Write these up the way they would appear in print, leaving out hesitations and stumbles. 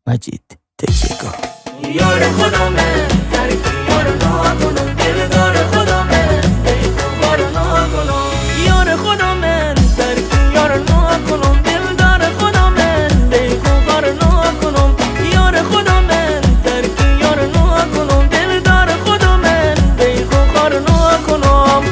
مجید تکیهگاه. یار خودمه ترکی یار نکنم، دلدار خودمه بیخوبار نکنم. یار خودمه ترکی یار نکنم، دلدار خودمه بیخوبار نکنم. یار خودمه ترکی یار نکنم، دلدار خودمه بیخوبار نکنم.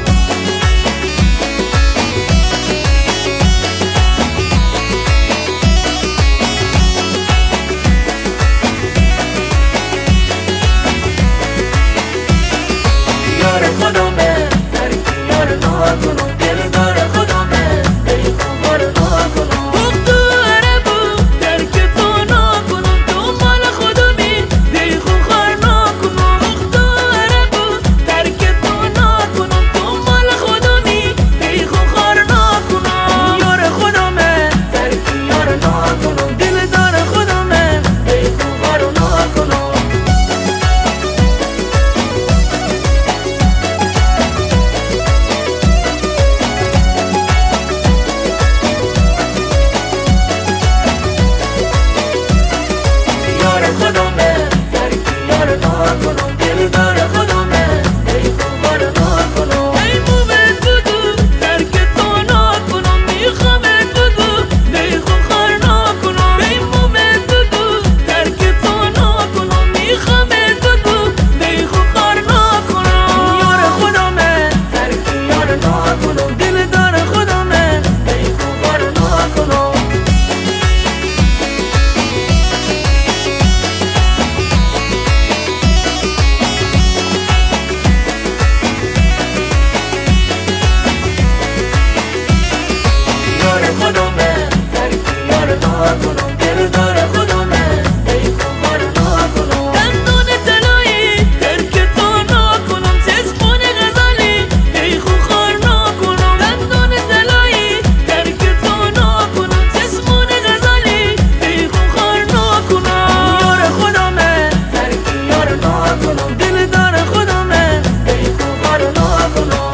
یار خودمه ترکی یار نکنم، دلدار خودمه بیخوبار نکنم. دختره بود ترک تو نکنم، تو مال خودمی بیخوبار نکنم. دختره بود ترک تو نکنم، تو مال خودمی بیخوبار نکنم. یار خودمه ترکی یار نکنم، دلدار خودمه بیخوبار نکنم. یار خودمه ترکی یار نکنم، دلدار خودمه بیخوبار نکنم. ای مومن بگو ترک تو نکنم، میخوامت بگو بیخوبار نکنم. ای مومن بگو ترک تو نکنم، میخوامت بگو بیخوبار نکنم. یار خودمه ترکی یار نکنم، دلدار خودمه بیخوبار نکنم. یار خودمه ترکی یار نکنم، دلدار خودمه بیخوبار نکنم. دندون طلایی ترک تو نکنم، چشمون غزالی بیخوبار نکنم. دندون طلایی ترک تو نکنم، چشمون غزالی بیخوبار نکنم. یار خودمه ترکی یار نکنم، دلدار خودمه بیخوبار نکنم.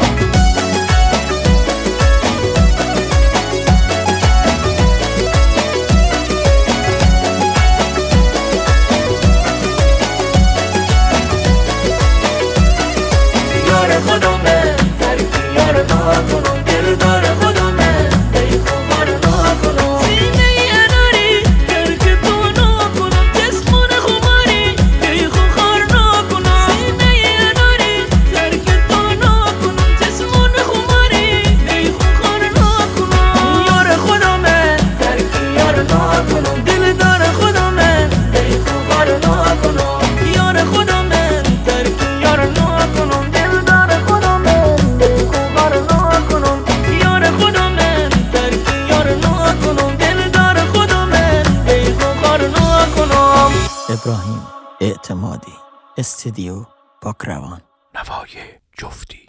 یار خودمه ترکی یار نکنم، دلدار خودمه بیخوبار نکنم. سینه اناری ترک تو نکنم، چشمون خماری بیخوبار نکنم. سینه اناری ترک تو نکنم، چشمون خماری بیخوبار نکنم. یار خودمه ترکی یار نکنم، دلدار خودمه بیخوبار نکنم. یار خودمه ترکی یار نکنم، دلدار خودمه بیخوبار نکنم. یار خودمه ترکی یار نکنم، دلدار خودمه بیخوبار نکنم. ابراهیم اعتمادی، استودیو پاکروان. نوای جفتی.